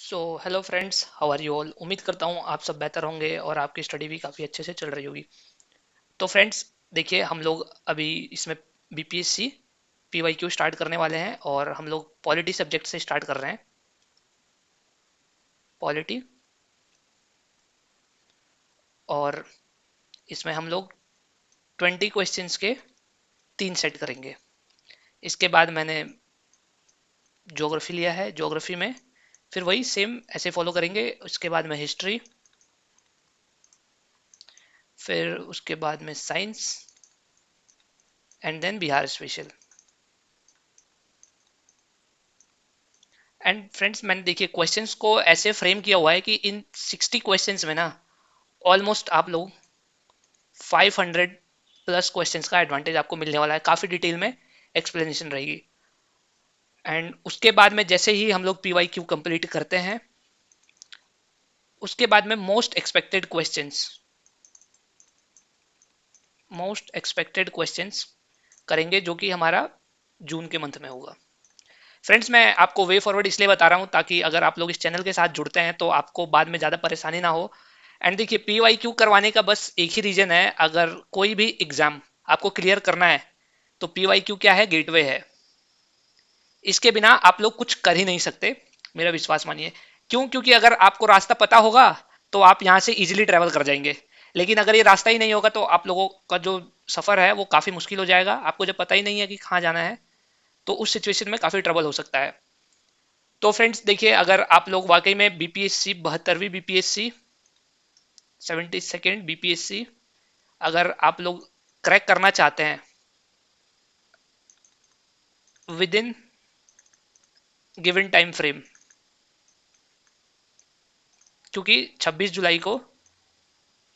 So hello friends, how are you all. उम्मीद करता हूँ आप सब बेहतर होंगे और आपकी स्टडी भी काफ़ी अच्छे से चल रही होगी। तो फ्रेंड्स देखिए, हम लोग अभी इसमें बीपीएससी पीवाईक्यू स्टार्ट करने वाले हैं और हम लोग पॉलिटी सब्जेक्ट से स्टार्ट कर रहे हैं। पॉलिटी। और इसमें हम लोग 20 क्वेश्चंस के 3 सेट करेंगे। इसके बाद मैंने ज्योग्राफी लिया है। ज्योग्राफी में फिर वही सेम ऐसे फॉलो करेंगे। उसके बाद में हिस्ट्री, फिर उसके बाद में science and then Bihar special. And friends, मैंने देखिए क्वेश्चंस को ऐसे फ्रेम किया हुआ है कि इन 60 क्वेश्चंस में ना ऑलमोस्ट आप लोग 500 प्लस क्वेश्चंस का एडवांटेज आपको मिलने वाला है। काफी डिटेल में एक्सप्लेनेशन रहेगी। एंड उसके बाद में जैसे ही हम लोग पीवाई क्यू कंप्लीट करते हैं, उसके बाद में मोस्ट एक्सपेक्टेड क्वेश्चंस करेंगे, जो कि हमारा जून के मंथ में होगा। फ्रेंड्स, मैं आपको वे फॉरवर्ड इसलिए बता रहा हूं ताकि अगर आप लोग इस चैनल के साथ जुड़ते हैं तो आपको बाद में ज़्यादा परेशानी ना हो। एंड देखिए, पी वाई क्यू करवाने का बस एक ही रीजन है। अगर कोई भी एग्जाम आपको क्लियर करना है तो पी वाई क्यू क्या है? गेटवे है। इसके बिना आप लोग कुछ कर ही नहीं सकते, मेरा विश्वास मानिए। क्यों? क्योंकि अगर आपको रास्ता पता होगा तो आप यहाँ से इजिली ट्रेवल कर जाएंगे। लेकिन अगर ये रास्ता ही नहीं होगा तो आप लोगों का जो सफर है वो काफी मुश्किल हो जाएगा। आपको जब पता ही नहीं है कि कहाँ जाना है तो उस सिचुएशन में काफी ट्रबल हो सकता है। तो फ्रेंड्स देखिए, अगर आप लोग वाकई में बीपीएससी 72वीं बीपीएससी 72nd बीपीएससी अगर आप लोग क्रैक करना चाहते हैं with in given time frame, क्योंकि 26 जुलाई को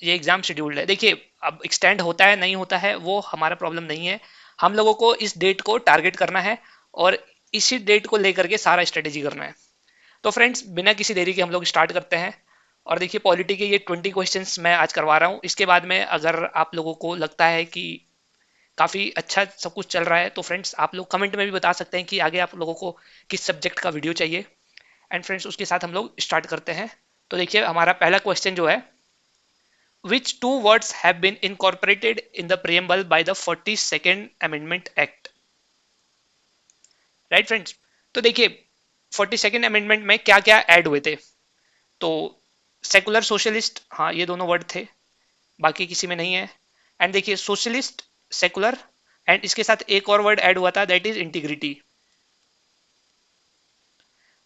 ये एग्जाम शेड्यूल्ड है। देखिए, अब एक्सटेंड होता है नहीं होता है वो हमारा प्रॉब्लम नहीं है। हम लोगों को इस डेट को टारगेट करना है और इसी डेट को लेकर के सारा स्ट्रेटेजी करना है। तो फ्रेंड्स, बिना किसी देरी के हम लोग स्टार्ट करते हैं। और देखिए, पॉलिटी के ये 20 क्वेश्चंस मैं आज करवा रहा हूँ। इसके बाद में अगर आप लोगों को लगता है कि काफ़ी अच्छा सब कुछ चल रहा है तो फ्रेंड्स आप लोग कमेंट में भी बता सकते हैं कि आगे आप लोगों को किस सब्जेक्ट का वीडियो चाहिए। एंड फ्रेंड्स, उसके साथ हम लोग स्टार्ट करते हैं। तो देखिए, हमारा पहला क्वेश्चन जो है, which two words have been incorporated in the preamble by the 42nd Amendment Act? Right friends. तो देखिए, 42nd अमेंडमेंट में क्या क्या ऐड हुए थे। तो सेकुलर सोशलिस्ट, हाँ ये दोनों वर्ड थे, बाकी किसी में नहीं है। एंड देखिए, सोशलिस्ट, सेकुलर, एंड इसके साथ एक और वर्ड ऐड हुआ था, that is integrity.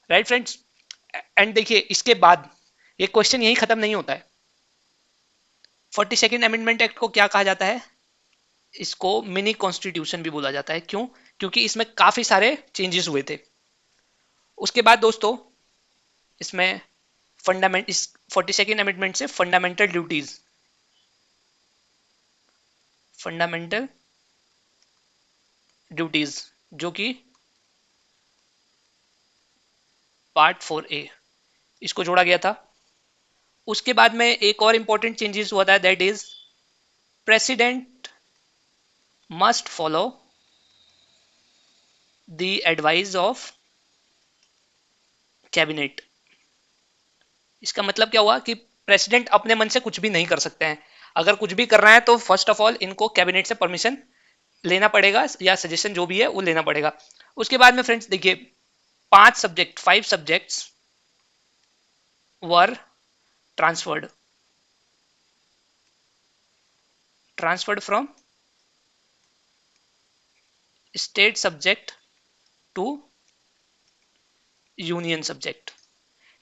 Right friends. And देखिए, इसके बाद ये क्वेश्चन यही खत्म नहीं होता है। 42nd अमेंडमेंट एक्ट को क्या कहा जाता है? इसको मिनी कॉन्स्टिट्यूशन भी बोला जाता है। क्यों? क्योंकि इसमें काफी सारे चेंजेस हुए थे। उसके बाद दोस्तों, इसमें फंडामेंट इस 42nd अमेंडमेंट से फंडामेंटल ड्यूटीज, जो कि पार्ट 4A, इसको जोड़ा गया था। उसके बाद में एक और इंपॉर्टेंट चेंजेस हुआ था, that is president must follow the advice of cabinet. इसका मतलब क्या हुआ कि प्रेसिडेंट अपने मन से कुछ भी नहीं कर सकते हैं। अगर कुछ भी करना है तो फर्स्ट ऑफ ऑल इनको कैबिनेट से परमिशन लेना पड़ेगा या सजेशन जो भी है वो लेना पड़ेगा। उसके बाद में फ्रेंड्स देखिए, 5 subjects were transferred transferred from state subject to union subject.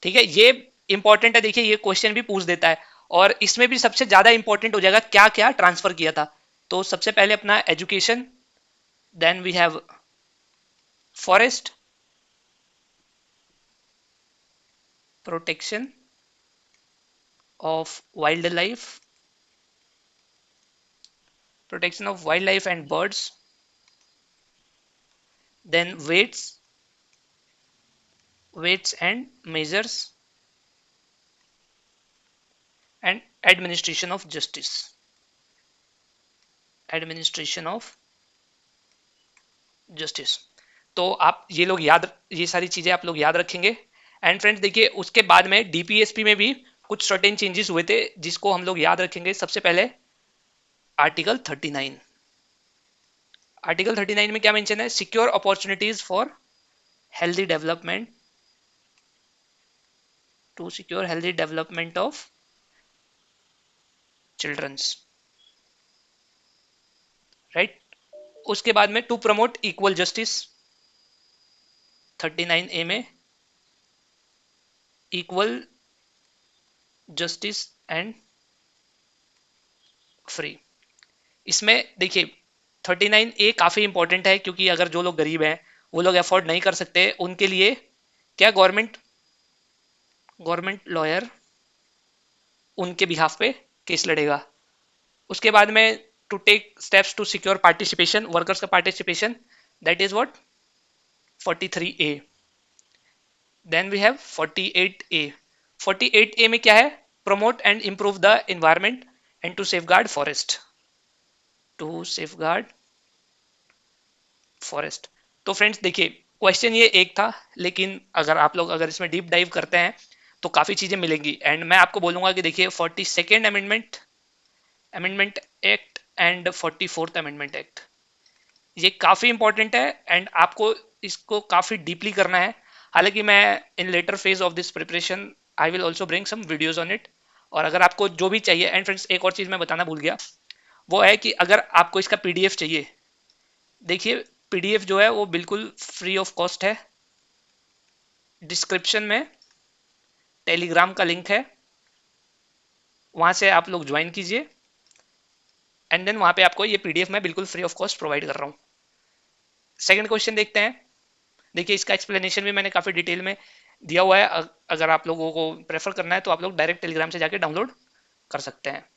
ठीक है, ये इंपॉर्टेंट है। देखिए, ये क्वेश्चन भी पूछ देता है और इसमें भी सबसे ज्यादा इंपॉर्टेंट हो जाएगा क्या क्या ट्रांसफर किया था। तो सबसे पहले अपना education, then we have forest, protection of wild life, protection of wildlife and birds, then weights and measures, and administration of justice। तो आप ये सारी चीजें आप लोग याद रखेंगे। एंड फ्रेंड्स देखिए उसके बाद में डीपीएसपी में भी कुछ सर्टेन चेंजेस हुए थे जिसको हम लोग याद रखेंगे। सबसे पहले आर्टिकल 39। आर्टिकल 39 में क्या मेंशन है? Secure opportunities for healthy development, to secure healthy development of childrens, right. उसके बाद में to promote equal justice, 39A में इक्वल जस्टिस एंड फ्री। इसमें देखिए 39A काफी इंपॉर्टेंट है क्योंकि अगर जो लोग गरीब हैं वो लोग अफोर्ड नहीं कर सकते, उनके लिए क्या गवर्नमेंट लॉयर उनके बिहाफ पे केस लड़ेगा। उसके बाद में to take steps to secure participation, workers का participation, that is what 43A। Then we have 48A। 48A में क्या है? Promote and improve the environment and to safeguard forest, to safeguard forest. तो फ्रेंड्स देखिए क्वेश्चन ये एक था, लेकिन अगर इसमें डीप डाइव करते हैं तो काफी चीजें मिलेंगी। एंड मैं आपको बोलूंगा कि देखिए 42nd amendment act and 44th amendment act, ये काफी इंपॉर्टेंट है एंड आपको इसको काफी डीपली करना है। हालांकि मैं in later phase of this preparation I will also bring some videos on it. और अगर आपको जो भी चाहिए, एंड फ्रेंड्स एक और चीज मैं बताना भूल गया, वो है कि अगर आपको इसका पीडीएफ चाहिए, देखिए पीडीएफ जो है वो बिल्कुल फ्री ऑफ कॉस्ट है। डिस्क्रिप्शन में टेलीग्राम का लिंक है, वहां से आप लोग ज्वाइन कीजिए एंड देन वहां पे आपको ये पीडीएफ मैं बिल्कुल फ्री ऑफ कॉस्ट प्रोवाइड कर रहा हूँ। सेकंड क्वेश्चन देखते हैं। देखिए इसका एक्सप्लेनेशन भी मैंने काफी डिटेल में दिया हुआ है, अगर आप लोगों को प्रेफर करना है तो आप लोग डायरेक्ट टेलीग्राम से जाके डाउनलोड कर सकते हैं।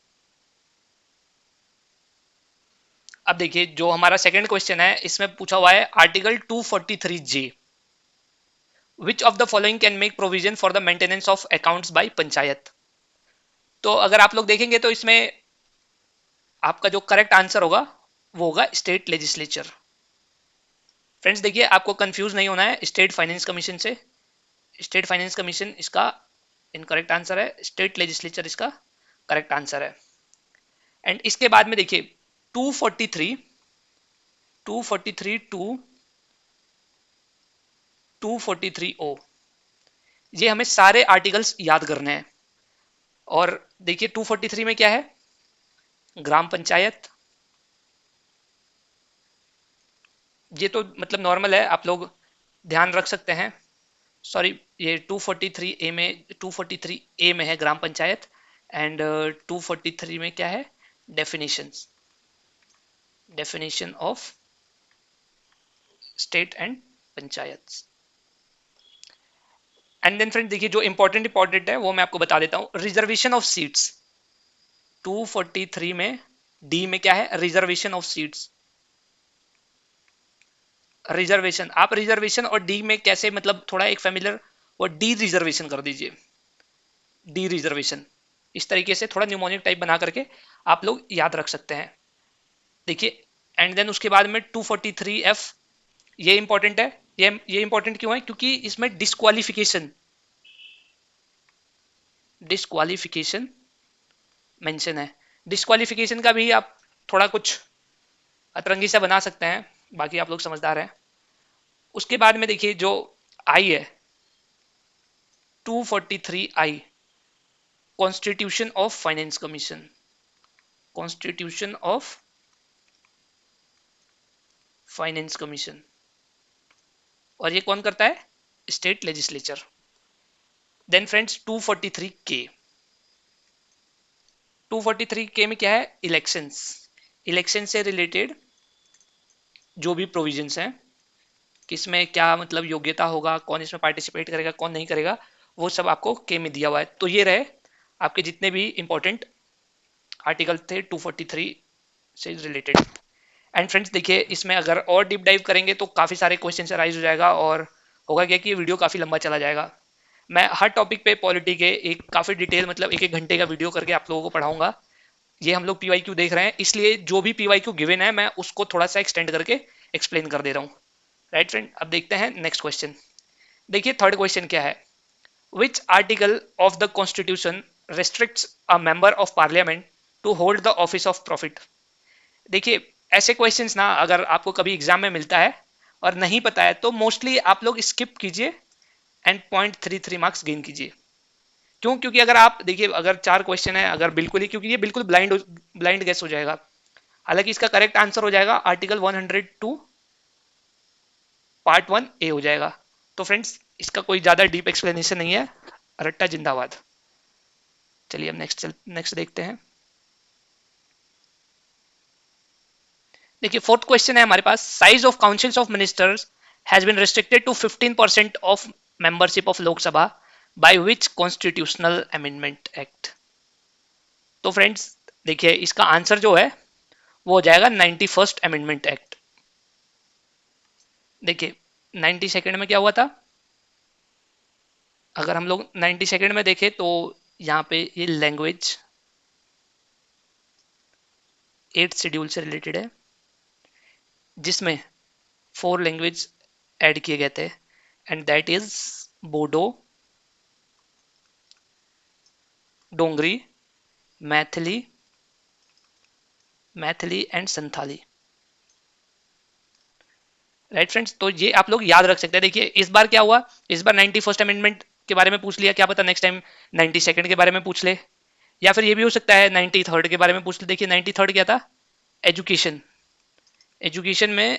अब देखिए जो हमारा सेकंड क्वेश्चन है इसमें पूछा हुआ है article 243J, which of the following can make provision for the maintenance of accounts by panchayat. तो अगर आप लोग देखेंगे तो इसमें आपका जो करेक्ट आंसर होगा वो होगा स्टेट लेजिस्लेचर। फ्रेंड्स देखिए आपको कंफ्यूज नहीं होना है स्टेट फाइनेंस कमीशन से। स्टेट फाइनेंस कमीशन इसका इनकरेक्ट आंसर है, स्टेट लेजिस्लेचर इसका करेक्ट आंसर है। एंड इसके बाद में देखिए 243 टू 243O, ये हमें सारे आर्टिकल्स याद करने हैं। और देखिए 243 में क्या है? ग्राम पंचायत। ये तो मतलब नॉर्मल है, आप लोग ध्यान रख सकते हैं। सॉरी, ये 243 में है ग्राम पंचायत। एंड 243 में क्या है? Definition of state and panchayat. And then friend देखिए जो इंपॉर्टेंट है वो मैं आपको बता देता हूं। रिजर्वेशन ऑफ सीट्स 243 में डी में क्या है? Reservation of seats. रिजर्वेशन, आप रिजर्वेशन और डी में कैसे, मतलब थोड़ा एक फेमिलियर, वो डी रिजर्वेशन कर दीजिए, डी रिजर्वेशन। इस तरीके से थोड़ा न्यूमोनिक टाइप बना करके आप लोग याद रख सकते हैं। देखिए एंड देन उसके बाद में 243F, ये इंपॉर्टेंट है। ये इंपॉर्टेंट क्यों है? क्योंकि इसमें डिस्क्वालिफिकेशन मेंशन है। डिस्क्वालिफिकेशन का भी आप थोड़ा कुछ अतरंगी से बना सकते हैं, बाकी आप लोग समझदार हैं। उसके बाद में देखिए जो आई है 243I, constitution of finance commission, constitution of finance commission. और ये कौन करता है? State legislature. Then friends 243K, 243K में क्या है? इलेक्शंस। इलेक्शन से रिलेटेड जो भी प्रोविजंस हैं, किसमें क्या मतलब योग्यता होगा, कौन इसमें पार्टिसिपेट करेगा, कौन नहीं करेगा, वो सब आपको के में दिया हुआ है। तो ये रहे आपके जितने भी इंपॉर्टेंट आर्टिकल थे 243 से रिलेटेड। एंड फ्रेंड्स देखिए इसमें अगर और डीप डाइव करेंगे तो काफी सारे क्वेश्चन अराइज हो जाएगा, और होगा क्या कि वीडियो काफी लंबा चला जाएगा। मैं हर टॉपिक पे पॉलिटी के एक काफी डिटेल, मतलब एक एक घंटे का वीडियो करके आप लोगों को पढ़ाऊंगा। ये हम लोग पीवाईक्यू देख रहे हैं, इसलिए जो भी पीवाईक्यू गिवन है मैं उसको थोड़ा सा एक्सटेंड करके एक्सप्लेन कर दे रहा हूँ। राइट फ्रेंड, अब देखते हैं नेक्स्ट क्वेश्चन। देखिए थर्ड क्वेश्चन क्या है? Which article of the Constitution restricts a member of parliament to hold the office of profit? देखिए, ऐसे क्वेश्चंस ना अगर आपको कभी एग्जाम में मिलता है और नहीं पता है तो मोस्टली आप लोग स्किप कीजिए एंड 0.33 मार्क्स गेन कीजिए। क्यों? क्योंकि अगर आप देखिए, अगर 4 क्वेश्चन है, अगर बिल्कुल ही, क्योंकि ये बिल्कुल ब्लाइंड गेस हो जाएगा। हालांकि इसका करेक्ट आंसर हो जाएगा आर्टिकल 102 पार्ट 1 ए हो जाएगा। तो फ्रेंड्स, इसका कोई ज्यादा डीप एक्सप्लेनेशन नहीं है, रट्टा जिंदाबाद। चलिए अब नेक्स्ट देखते हैं। देखिए, फोर्थ क्वेश्चन है हमारे पास, size of councils of ministers has been restricted to 15% of membership of Lok Sabha by which constitutional amendment act? तो फ्रेंड्स देखिए, इसका आंसर जो है वो हो जाएगा 91st अमेंडमेंट एक्ट। देखिए 92nd में क्या हुआ था? अगर हम लोग 92nd में देखें तो यहाँ पे ये लैंग्वेज 8 शेड्यूल से रिलेटेड है, जिसमें 4 लैंग्वेज ऐड किए गए थे, and that is Bodo, Dogri, Maithili and Santhali. Right friends, तो ये आप लोग याद रख सकते हैं। देखिए इस बार क्या हुआ, इस बार 91st अमेंडमेंट के बारे में पूछ लिया, क्या पता नेक्स्ट टाइम 92nd के बारे में पूछ ले, या फिर ये भी हो सकता है 93rd के बारे में पूछ ले। देखिए 93rd क्या था? एजुकेशन। एजुकेशन में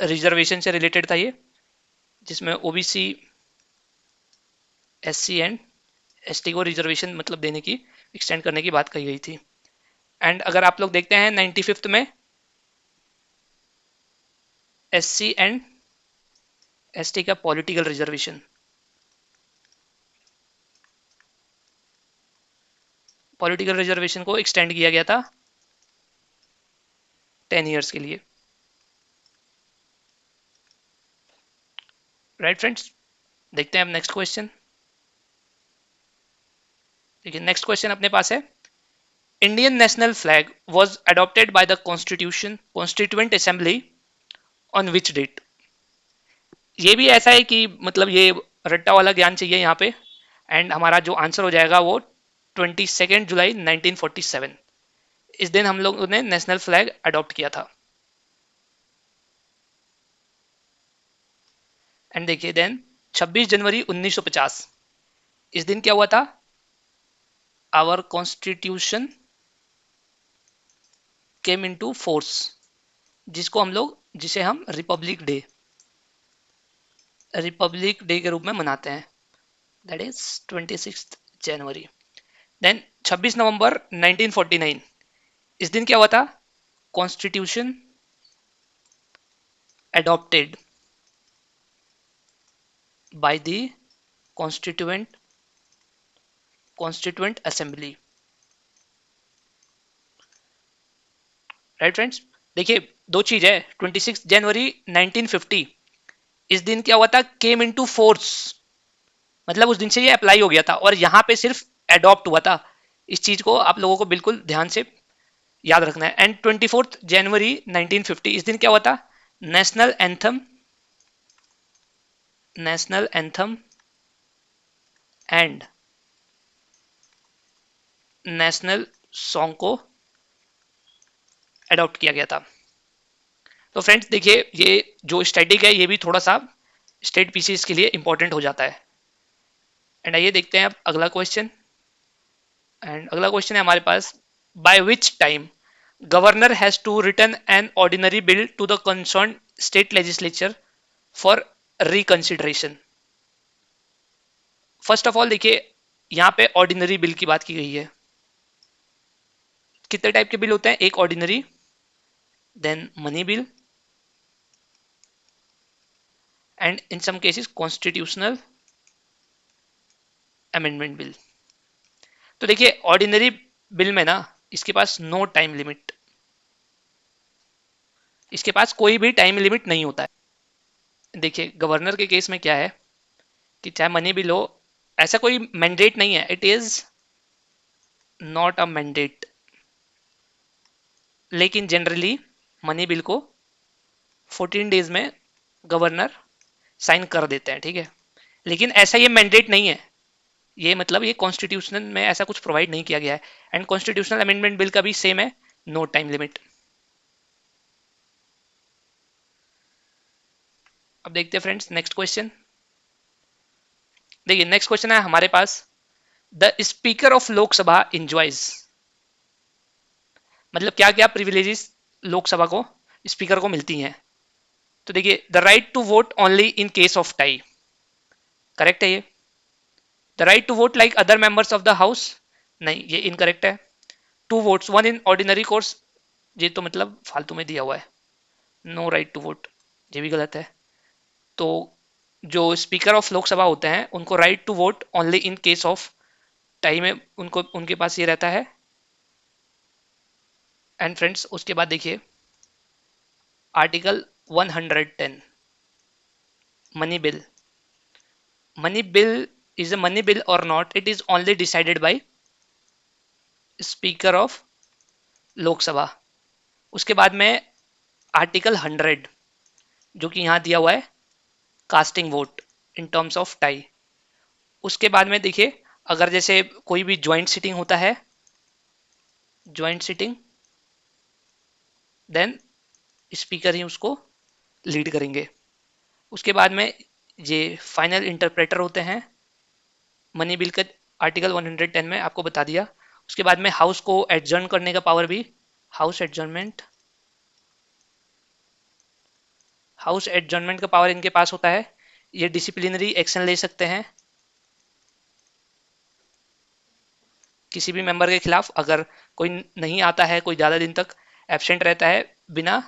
रिजर्वेशन से रिलेटेड था ये, जिसमें ओबीसी, एससी एंड एसटी को रिजर्वेशन मतलब देने की, एक्सटेंड करने की बात कही गई थी। एंड अगर आप लोग देखते हैं 95th में एससी एंड एसटी का पॉलिटिकल रिजर्वेशन, को एक्सटेंड किया गया था 10 ईयर्स के लिए। राइट फ्रेंड्स, देखते हैं अब नेक्स्ट क्वेश्चन। देखिए नेक्स्ट क्वेश्चन अपने पास है, Indian national flag was adopted by the constituent assembly on which date? ये भी ऐसा है कि मतलब ये रट्टा वाला ज्ञान चाहिए यहाँ पे, एंड हमारा जो आंसर हो जाएगा वो 22 जुलाई 1947। इस दिन हम लोगों ने नेशनल फ्लैग अडॉप्ट किया था। एंड देखिए देन 26 जनवरी 1950, इस दिन क्या हुआ था? Our constitution came into force, जिसे हम रिपब्लिक डे के रूप में मनाते हैं, that is 26 January. Then 26 November 1949, इस दिन क्या हुआ था? Constitution adopted by the constituent assembly। Right friends, देखिए दो चीज है, 26 जनवरी 1950, इस दिन क्या हुआ था? केम इनटू फोर्स, मतलब उस दिन से ये अप्लाई हो गया था, और यहां पे सिर्फ एडॉप्ट हुआ था। इस चीज को आप लोगों को बिल्कुल ध्यान से याद रखना है। एंड 24 जनवरी 1950, इस दिन क्या हुआ था? National anthem and national song को अडॉप्ट किया गया था। तो फ्रेंड्स देखिए, ये जो स्टैटिक है ये भी थोड़ा सा स्टेट पीसीएस के लिए इंपॉर्टेंट हो जाता है। एंड आइए देखते हैं अब अगला क्वेश्चन। एंड अगला क्वेश्चन है हमारे पास, by which time governor has to return an ordinary bill to the concern state legislature for reconsideration? First of all देखिए, यहाँ पे ऑर्डिनरी बिल की बात की गई है। कितने टाइप के बिल होते हैं? एक ordinary, then money bill, and in some cases constitutional amendment bill. तो देखिए ऑर्डिनरी बिल में ना, इसके पास नो टाइम लिमिट, इसके पास कोई भी टाइम लिमिट नहीं होता है। देखिए गवर्नर के केस में क्या है कि चाहे मनी बिल हो, ऐसा कोई मैंडेट नहीं है, it is not a mandate. लेकिन जनरली मनी बिल को 14 डेज में गवर्नर साइन कर देते हैं, ठीक है। लेकिन ऐसा ये मैंडेट नहीं है, ये मतलब ये कॉन्स्टिट्यूशन में ऐसा कुछ प्रोवाइड नहीं किया गया है। एंड कॉन्स्टिट्यूशनल अमेंडमेंट बिल का भी सेम है, नो टाइम लिमिट। अब देखते हैं फ्रेंड्स नेक्स्ट क्वेश्चन। देखिए नेक्स्ट क्वेश्चन है हमारे पास, the speaker of Lok Sabha enjoys, मतलब क्या क्या प्रिविलेजेस लोकसभा को, स्पीकर को मिलती हैं। तो देखिए the right to vote only in case of tie, correct है ये। The right to vote like other members of the house, नहीं ये इनकरेक्ट है। Two votes one in ordinary course, ये तो मतलब फालतू में दिया हुआ है, नो राइट टू वोट, ये भी गलत है। तो जो स्पीकर ऑफ लोकसभा होते हैं उनको right to vote only in case of time में उनको उनके पास ये रहता है। एंड फ्रेंड्स उसके बाद देखिए article 110, money bill, money bill is a money bill or not, it is only decided by speaker of Lok Sabha. उसके बाद में आर्टिकल 100 जो कि यहां दिया हुआ है, casting vote in terms of tie. उसके बाद में देखिए अगर जैसे कोई भी ज्वाइंट सिटिंग होता है, ज्वाइंट सिटिंग, देन स्पीकर ही उसको लीड करेंगे। उसके बाद में ये फाइनल इंटरप्रेटर होते हैं, मनी बिल का आर्टिकल 110 में आपको बता दिया। उसके बाद में हाउस को एडजर्न करने का पावर भी, हाउस एडजर्नमेंट, हाउस एडजर्नमेंट का पावर इनके पास होता है। ये डिसिप्लिनरी एक्शन ले सकते हैं किसी भी मेंबर के खिलाफ, अगर कोई नहीं आता है, कोई ज्यादा दिन तक एब्सेंट रहता है बिना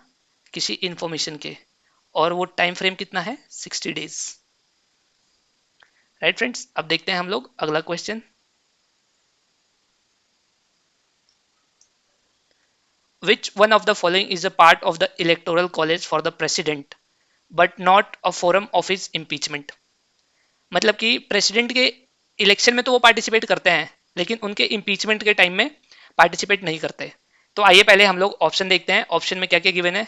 किसी इंफॉर्मेशन के, और वो टाइम फ्रेम कितना है, 60 डेज। राइट फ्रेंड्स, अब देखते हैं हम लोग अगला question. Which one of the following is a part of the electoral college for the president but not a forum of his impeachment? मतलब कि प्रेसिडेंट के इलेक्शन में तो वो पार्टिसिपेट करते हैं लेकिन उनके इम्पीचमेंट के टाइम में पार्टिसिपेट नहीं करते। तो आइए पहले हम लोग ऑप्शन देखते हैं, ऑप्शन में क्या क्या गिवन है।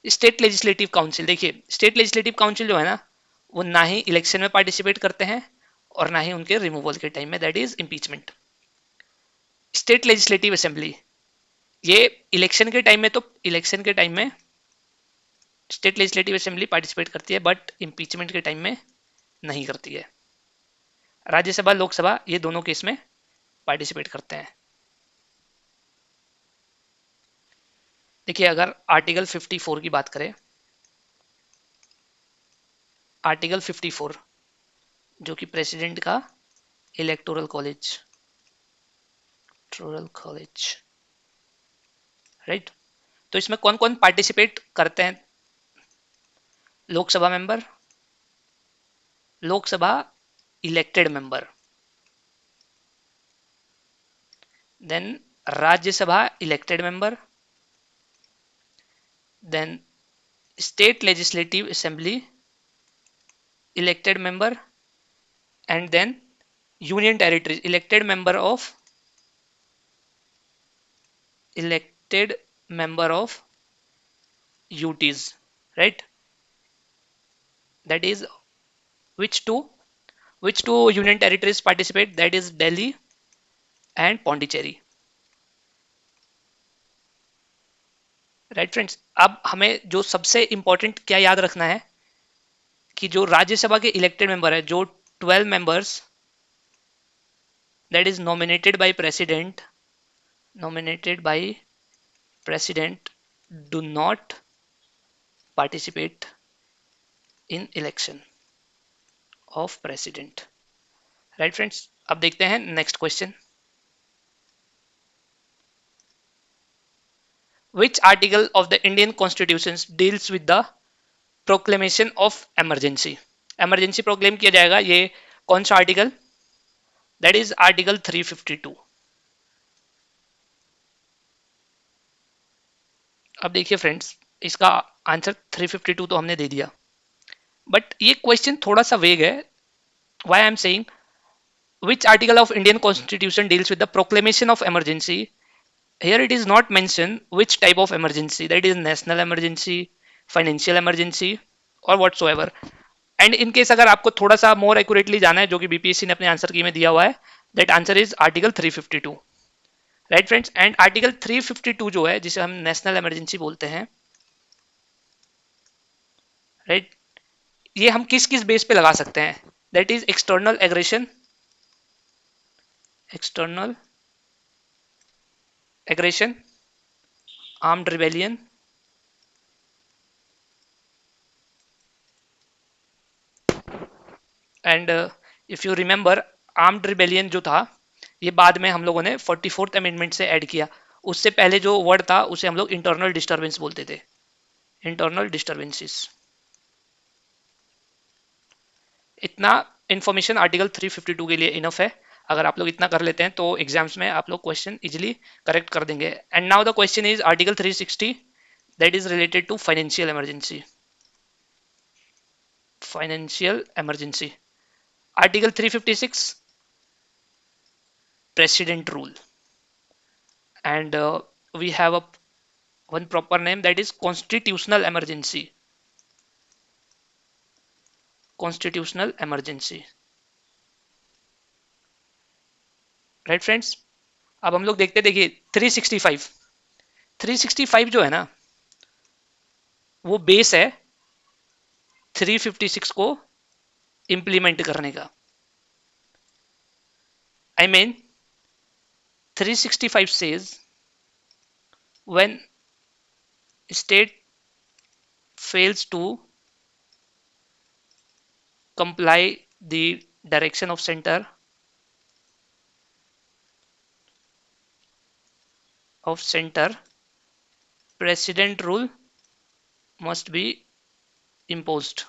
स्टेट लेजिस्लेटिव काउंसिल, देखिए स्टेट लेजिस्लेटिव काउंसिल जो है ना, वो ना ही इलेक्शन में पार्टिसिपेट करते हैं और ना ही उनके रिमूवल के टाइम में, that is impeachment. State legislative assembly, ये इलेक्शन के टाइम में, तो इलेक्शन के टाइम में स्टेट लेजिस्लेटिव असेंबली पार्टिसिपेट करती है बट इम्पीचमेंट के टाइम में नहीं करती है। राज्यसभा लोकसभा ये दोनों केस में पार्टिसिपेट करते हैं। देखिए अगर आर्टिकल 54 की बात करें, आर्टिकल 54 जो कि प्रेसिडेंट का electoral college, electoral college, right. तो इसमें कौन कौन पार्टिसिपेट करते हैं, Lok Sabha member, Lok Sabha elected member, then Rajya Sabha elected member, then state legislative assembly elected member, and then union territories elected member of, elected member of UTs, right? That is which two union territories participate, that is Delhi and Pondicherry, right friends। अब हमें जो सबसे important क्या याद रखना है कि जो राज्यसभा के इलेक्टेड मेंबर है, जो 12 members, that is nominated by president, nominated by president do not participate in election of president, right friends। अब देखते हैं next question. Which article of the Indian Constitution deals with the proclamation of emergency? Emergency proclaim किया जाएगा, ये कौन सा article, that is article 352। अब देखिए फ्रेंड्स इसका आंसर 352 तो हमने दे दिया, बट ये क्वेश्चन थोड़ा सा वेग है। why I am saying which article of Indian Constitution deals with the proclamation of emergency, here it is not mentioned which type of emergency, that is national emergency, financial emergency or whatsoever, and in case अगर आपको थोड़ा सा मोर accurately जाना है, जो कि BPSC ने अपने आंसर की में दिया हुआ है, that answer is article 352, right friends. And article 352 जो है, जिसे हम नेशनल इमरजेंसी बोलते हैं, राइट, ये हम किस किस बेस पे लगा सकते हैं? That is external aggression, external aggression, armed rebellion, and if you remember, armed rebellion जो था, ये बाद में हम लोगों ने 44th अमेंडमेंट से ऐड किया। उससे पहले जो वर्ड था उसे हम लोग इंटरनल डिस्टर्बेंस बोलते थे, इंटरनल डिस्टर्बेंसेस। इतना इंफॉर्मेशन आर्टिकल 352 के लिए इनफ है। अगर आप लोग इतना कर लेते हैं तो एग्जाम्स में आप लोग क्वेश्चन इजिली करेक्ट कर देंगे। And now the question is article 360, that is related to financial emergency, financial emergency. Article 356, president rule, and we have a one proper name, that is constitutional emergency, constitutional emergency, right friends. अब हम लोग देखते, देखिए 365, 365 जो है ना, वो base है 356 को इंप्लीमेंट करने का। I mean 365 says when state fails to comply the direction of center, president rule must be imposed,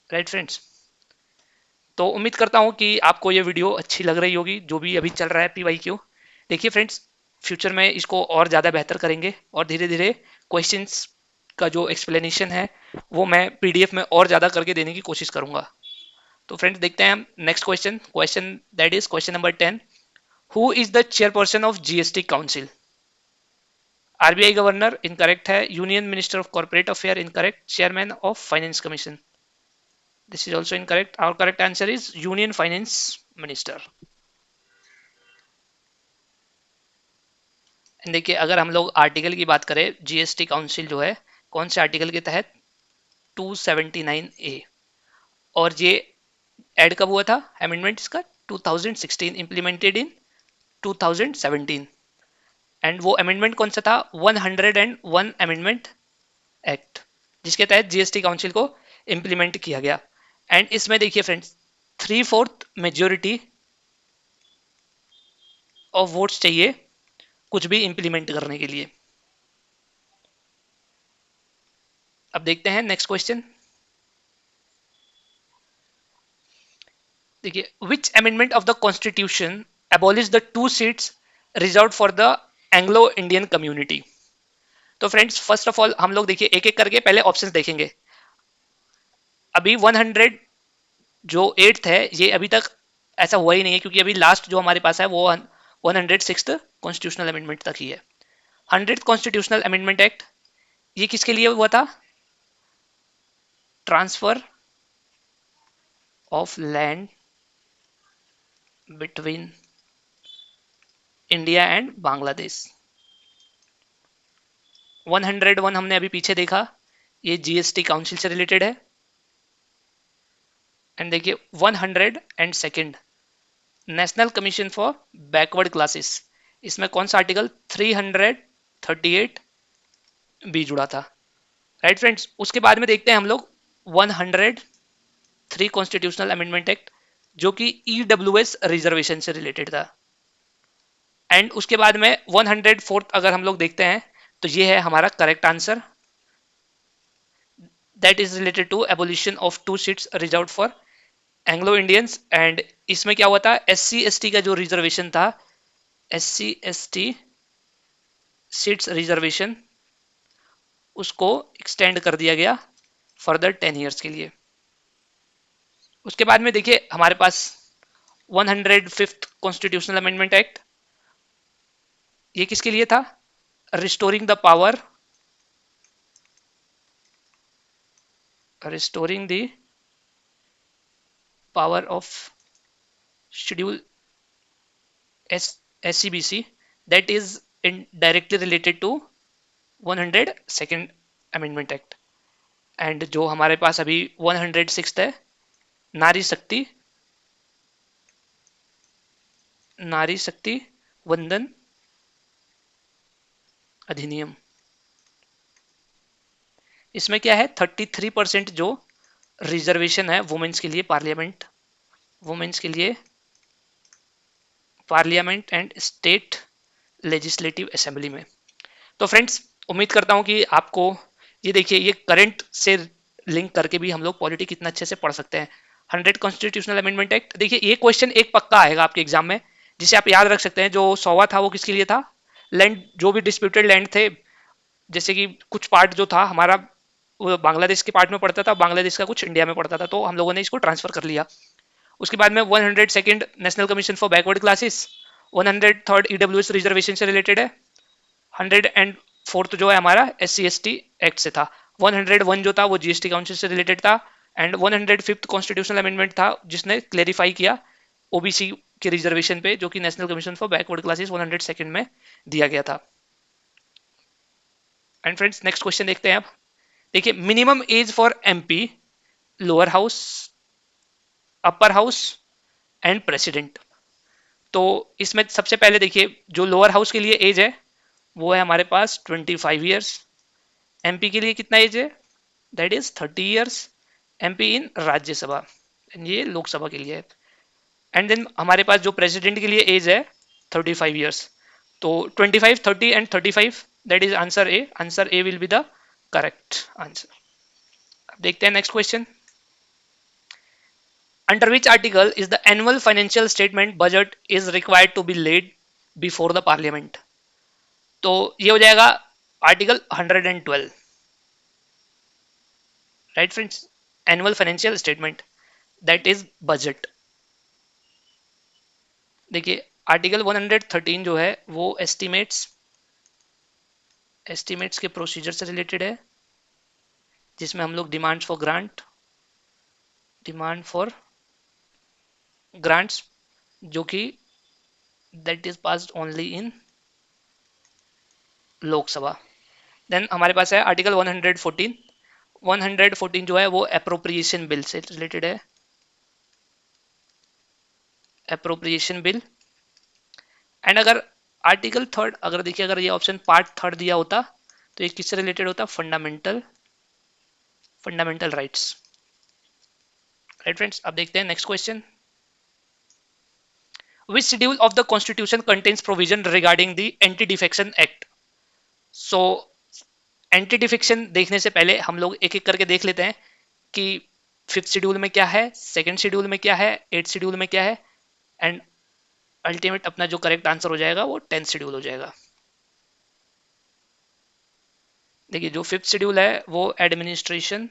right friends. तो उम्मीद करता हूं कि आपको ये वीडियो अच्छी लग रही होगी, जो भी अभी चल रहा है पीवाईक्यू। देखिए फ्रेंड्स, फ्यूचर में इसको और ज़्यादा बेहतर करेंगे और धीरे धीरे क्वेश्चंस का जो एक्सप्लेनेशन है वो मैं पीडीएफ में और ज़्यादा करके देने की कोशिश करूंगा। तो फ्रेंड्स देखते हैं हम next question, question that is question number 10। Who is the chairperson of GST council? RBI governor incorrect है, union minister of corporate affair incorrect, chairman of finance commission, this is also incorrect. Our correct answer is union finance minister. देखिए अगर हम लोग article की बात करें, GST council जो है कौन से आर्टिकल के तहत? 279A। और ये ऐड कब हुआ था अमेंडमेंट इसका? 2016, इम्प्लीमेंटेड इन 2017। एंड वो अमेंडमेंट कौन सा था? 101 अमेंडमेंट एक्ट, जिसके तहत जीएसटी काउंसिल को इम्प्लीमेंट किया गया। एंड इसमें देखिए फ्रेंड्स, 3/4 मेजोरिटी ऑफ वोट्स चाहिए कुछ भी इंप्लीमेंट करने के लिए। अब देखते हैं नेक्स्ट क्वेश्चन। देखिए, विच amendment of the constitution abolish the 2 seats reserve for the Anglo Indian community? तो फ्रेंड्स फर्स्ट ऑफ ऑल हम लोग देखिए एक एक करके पहले ऑप्शंस देखेंगे। अभी 100 जो 8th है ये अभी तक ऐसा हुआ ही नहीं है, क्योंकि अभी लास्ट जो हमारे पास है वो 106th कॉन्स्टिट्यूशनल अमेंडमेंट तक ही है। 100th कॉन्स्टिट्यूशनल अमेंडमेंट एक्ट, ये किसके लिए हुआ था? Transfer of land between India and Bangladesh. 101 हमने अभी पीछे देखा, ये जीएसटी काउंसिल से रिलेटेड है। एंड देखिए 102nd, national commission for backward classes, इसमें कौन सा आर्टिकल? 338 बी जुड़ा था, राइट फ्रेंड्स। उसके बाद में देखते हैं हम लोग 103 कॉन्स्टिट्यूशनल अमेंडमेंट एक्ट, जो कि ईडब्ल्यूएस रिजर्वेशन से रिलेटेड था। एंड उसके बाद में 104 अगर हम लोग देखते हैं तो ये है हमारा correct answer, that is related to abolition of 2 seats reserved for Anglo Indians. And इसमें क्या हुआ था? एससी एसटी का जो रिजर्वेशन था, एससी एसटी सीट्स रिजर्वेशन, उसको एक्सटेंड कर दिया गया फर्दर 10 ईयर्स के लिए। उसके बाद में देखिए हमारे पास 105th कॉन्स्टिट्यूशनल अमेंडमेंट एक्ट, ये किसके लिए था? Restoring the power restoring the power of schedule SCBC that is directly related to 102nd Amendment Act. And जो हमारे पास अभी 106 है, नारी शक्ति नारी शक्ति वंदन अधिनियम। इसमें क्या है, 33% जो रिजर्वेशन है वुमेन्स के लिए parliament and state legislative assembly में। तो फ्रेंड्स, उम्मीद करता हूं कि आपको ये देखिए, ये करंट से लिंक करके भी हम लोग पॉलिटी कितना अच्छे से पढ़ सकते हैं। 100 कॉन्स्टिट्यूशनल अमेंडमेंट एक्ट, देखिए ये क्वेश्चन एक पक्का आएगा आपके एग्जाम में, जिसे आप याद रख सकते हैं। जो 100वां था वो किसके लिए था, लैंड, जो भी डिस्प्यूटेड लैंड थे, जैसे कि कुछ पार्ट जो था हमारा वो बांग्लादेश के पार्ट में पड़ता था, बांग्लादेश का कुछ इंडिया में पड़ता था, तो हम लोगों ने इसको ट्रांसफर कर लिया। उसके बाद में 102nd national commission for backward classes, 103rd EWS reservation से रिलेटेड है, 104th जो है हमारा SC/ST एक्ट से था, 101 जो था वो GST काउंसिल से रिलेटेड था, एंड 105th कॉन्स्टिट्यूशनल अमेंडमेंट था जिसने क्लेरिफाई किया ओबीसी के रिजर्वेशन पे, जो कि national commission for backward classes 102nd में दिया गया था। एंड फ्रेंड्स, नेक्स्ट क्वेश्चन देखते हैं आप। देखिए, minimum age for MP, lower house, upper house and president. तो इसमें सबसे पहले देखिए, जो लोअर हाउस के लिए एज है वो है हमारे पास 25 ईयर्स। MP के लिए कितना एज है, दैट इज 30 ईयर्स। MP इन राज्यसभा, ये लोकसभा के लिए है। एंड देन हमारे पास जो प्रेसिडेंट के लिए एज है 35 ईयर्स। तो 25, 30 and 35, that is answer A. Answer A will be the correct answer. अब देखते हैं next question. Under which article is the annual financial statement budget is required to be laid before the parliament? तो ये हो जाएगा article 112, right friends, annual financial statement that is budget. देखिए, article 113 जो है वो एस्टिमेट्स के प्रोसीजर से रिलेटेड है, जिसमें हम लोग डिमांड फॉर ग्रांट्स जो कि that is passed only in Lok Sabha. Then हमारे पास है आर्टिकल 114 जो है वो अप्रोप्रिएशन बिल से रिलेटेड है, अप्रोप्रिएशन बिल। एंड अगर आर्टिकल 3, अगर देखिए, अगर ये ऑप्शन पार्ट 3 दिया होता तो ये किससे रिलेटेड होता, फंडामेंटल राइट्स, राइट फ्रेंड्स। अब देखते हैं next question. Which schedule of the constitution contains provision regarding the Anti Defection Act? So anti defection देखने से पहले हम लोग एक एक करके देख लेते हैं कि 5th शेड्यूल में क्या है, 2nd शेड्यूल में क्या है, 8th शेड्यूल में क्या है, एंड अल्टीमेट अपना जो करेक्ट आंसर हो जाएगा वो 10th शेड्यूल हो जाएगा। देखिए, जो 5th शेड्यूल है वो administration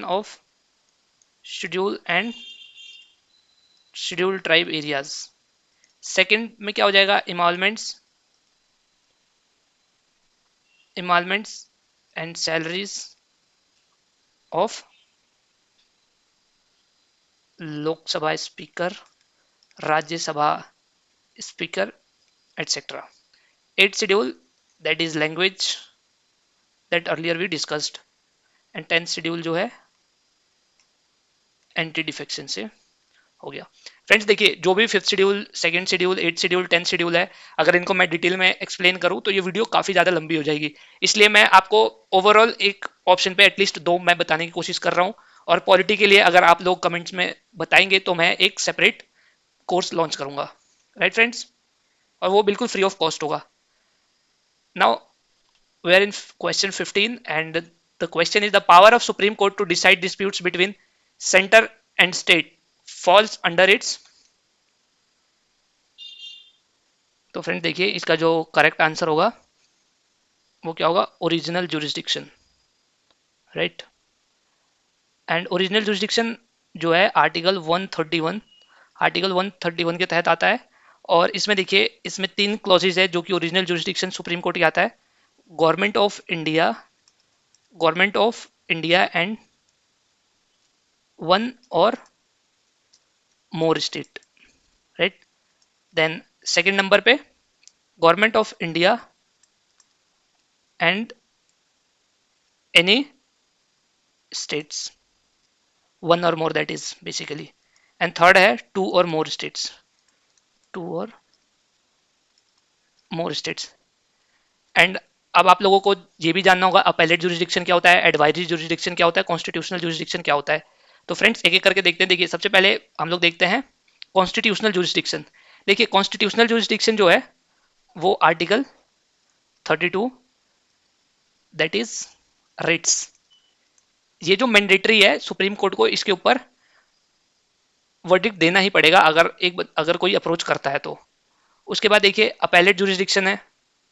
of schedule and schedule tribe areas. 2nd में क्या हो जाएगा, emoluments and salaries of Lok Sabha speaker, Rajya Sabha speaker, etcetera. 8th schedule that is language that earlier we discussed, and 10th schedule जो है एंटी डिफेक्शन से हो गया। फ्रेंड्स देखिए, जो भी 5th schedule, 2nd schedule, 8th schedule, 10th schedule है, अगर इनको मैं डिटेल में एक्सप्लेन करूं तो ये वीडियो काफी ज्यादा लंबी हो जाएगी, इसलिए मैं आपको ओवरऑल एक ऑप्शन पे एटलीस्ट 2 मैं बताने की कोशिश कर रहा हूं। और पॉलिटी के लिए अगर आप लोग कमेंट्स में बताएंगे तो मैं एक सेपरेट कोर्स लॉन्च करूंगा, राइट फ्रेंड्स, और वो बिल्कुल फ्री ऑफ कॉस्ट होगा। Now we are in question 15 and the question is the power of Supreme Court to decide disputes between center and state falls under its। तो friend देखिए, इसका जो correct answer होगा वो क्या होगा, original jurisdiction, right. And original jurisdiction जो है आर्टिकल 131 के तहत आता है। और इसमें देखिए, इसमें 3 क्लॉजेज है जो कि ओरिजिनल जुरिस्डिक्शन सुप्रीम कोर्ट की आता है। Government of India and one or more state, right. Then second number पे government of India and any states, one or more, that is basically. And third है two or more states, to or more states. And अब आप लोगों को ये भी जानना होगा अपीलेट जुरिसडिक्शन क्या होता है, एडवाइजरी जुरिसडिक्शन क्या होता है, कॉन्स्टिट्यूशनल जुरिसडिक्शन क्या होता है। तो फ्रेंड्स एक एक करके देखते हैं। देखिए सबसे पहले हम लोग देखते हैं कॉन्स्टिट्यूशनल जुरिसडिक्शन। देखिए कॉन्स्टिट्यूशनल जुरिसडिक्शन जो है वो आर्टिकल 32, दैट इज रिट्स। ये जो मैंडेटरी है सुप्रीम कोर्ट को इसके ऊपर वर्डिक्ट देना ही पड़ेगा अगर कोई अप्रोच करता है तो। उसके बाद देखिए अपीलेट जुरिसडिक्शन है।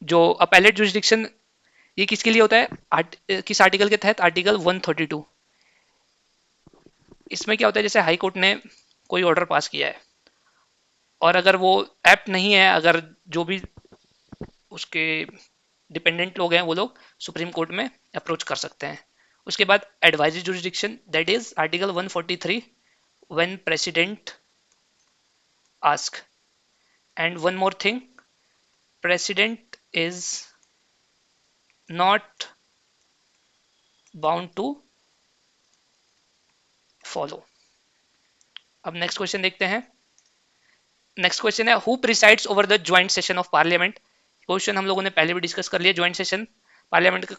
जो अपीलेट जुरिसडिक्शन ये किसके लिए होता है, किस आर्टिकल के तहत, आर्टिकल 132। इसमें क्या होता है, जैसे हाई कोर्ट ने कोई ऑर्डर पास किया है और अगर वो एप्ट नहीं है, अगर जो भी उसके डिपेंडेंट लोग हैं वो लोग सुप्रीम कोर्ट में अप्रोच कर सकते हैं। उसके बाद advisory jurisdiction, that is article 143, when president ask. And one more thing, president is not bound to follow. अब नेक्स्ट क्वेश्चन देखते हैं। नेक्स्ट क्वेश्चन है who presides over the joint session of parliament. Question हम लोगों ने पहले भी discuss कर लिया। ज्वाइंट सेशन पार्लियामेंट का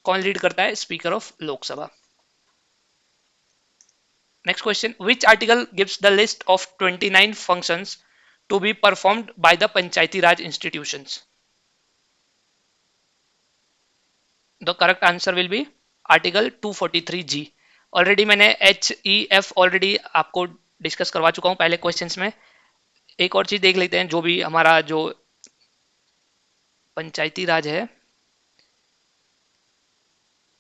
कौन लीड करता है, speaker of Lok Sabha. Next question, which article gives the list of 29 functions to be performed by the panchayati raj institutions. The correct answer will be article 243G। Already मैंने HEF ऑलरेडी आपको discuss करवा चुका हूं पहले क्वेश्चंस में। एक और चीज देख लेते हैं, जो भी हमारा जो पंचायती राज है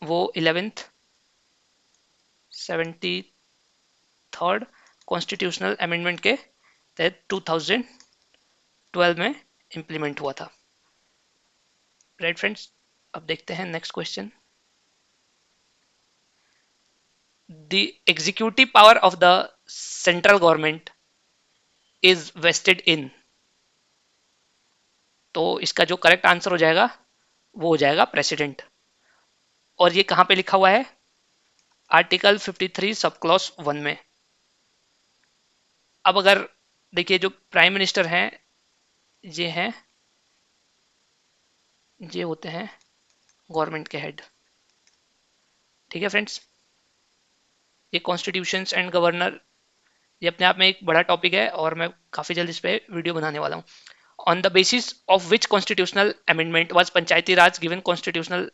वो 11th 73rd कॉन्स्टिट्यूशनल अमेंडमेंट के तहत 2012 में इंप्लीमेंट हुआ था, राइट फ्रेंड्स। अब देखते हैं next question. The executive power of the central government is vested in. तो इसका जो करेक्ट आंसर हो जाएगा वो हो जाएगा प्रेसिडेंट। और ये कहां पे लिखा हुआ है, आर्टिकल 53 सब क्लॉज 1 में। अब अगर देखिए जो प्राइम मिनिस्टर हैं ये हैं, ये होते हैं गवर्नमेंट के हेड, ठीक है फ्रेंड्स। ये कॉन्स्टिट्यूशंस एंड गवर्नर ये अपने आप में एक बड़ा टॉपिक है और मैं काफी जल्द इस पे वीडियो बनाने वाला हूँ। On the basis of which constitutional amendment was Panchayati Raj given constitutional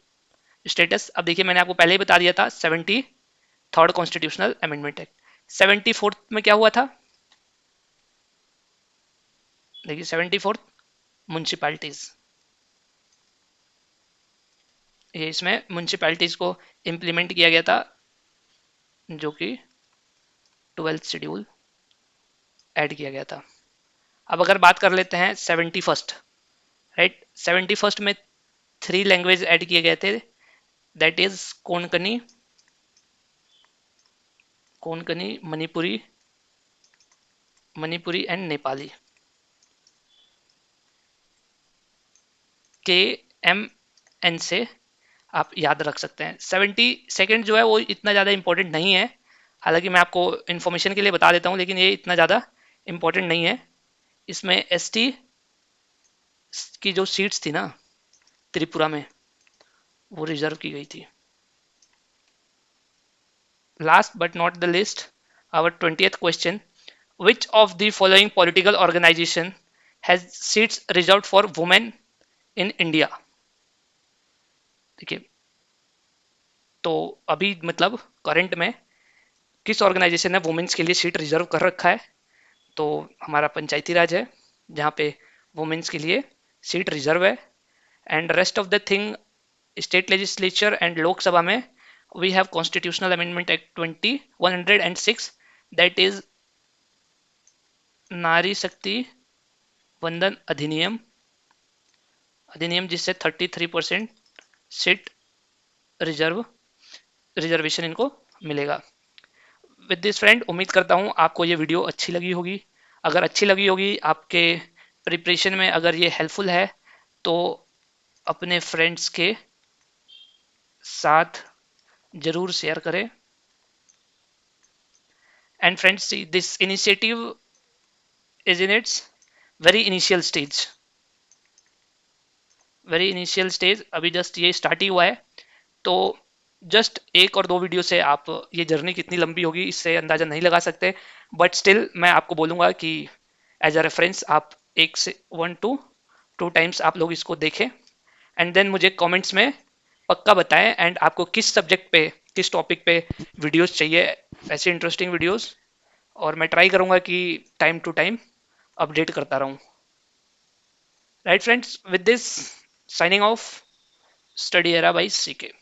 status. अब देखिए मैंने आपको पहले ही बता दिया था 73rd constitutional amendment act. 74th में क्या हुआ था, देखिए 74th म्युनिसिपैलिटीज, ये इसमें म्युनिसिपैलिटीज को इंप्लीमेंट किया गया था जो कि 12th शेड्यूल ऐड किया गया था। अब अगर बात कर लेते हैं 71st, राइट। 71st में 3 लैंग्वेज ऐड किए गए थे, that is Konkani, Manipuri and Nepali. KMN से आप याद रख सकते हैं। 72nd जो है वो इतना ज़्यादा इंपॉर्टेंट नहीं है, हालांकि मैं आपको इन्फॉर्मेशन के लिए बता देता हूँ, लेकिन ये इतना ज़्यादा इंपॉर्टेंट नहीं है। इसमें ST की जो सीट्स थी ना त्रिपुरा में वो रिजर्व की गई थी। Last but not the list, our 20th question, which of the following political organization has seats reserved for women in India। देखिए तो अभी मतलब करंट में किस ऑर्गेनाइजेशन ने वुमेन्स के लिए सीट रिजर्व कर रखा है, तो हमारा पंचायती राज है जहाँ पे वुमेन्स के लिए सीट रिजर्व है। And rest of the thing state legislature and Lok Sabha में we have constitutional amendment act 106, that is Nari Shakti वंदन अधिनियम, जिससे 33% सीट रिजर्व रिजर्वेशन इनको मिलेगा। विद दिस फ्रेंड, उम्मीद करता हूँ आपको ये वीडियो अच्छी लगी होगी। अगर अच्छी लगी होगी, आपके प्रिपरेशन में अगर ये हेल्पफुल है, तो अपने फ्रेंड्स के साथ जरूर शेयर करें। And friends, this initiative is in its very initial stage. Very initial stage, अभी जस्ट ये स्टार्ट ही हुआ है। तो जस्ट एक और दो वीडियो से आप ये जर्नी कितनी लंबी होगी इससे अंदाजा नहीं लगा सकते। बट स्टिल मैं आपको बोलूंगा कि एज अ रेफरेंस आप एक से 1 to 2 टाइम्स आप लोग इसको देखें, एंड देन मुझे कमेंट्स में पक्का बताएं एंड आपको किस सब्जेक्ट पे, किस टॉपिक पे वीडियोस चाहिए, ऐसे इंटरेस्टिंग वीडियोस। और मैं ट्राई करूंगा कि टाइम टू टाइम अपडेट करता रहूं। Right friends, with this signing off, study era by C K.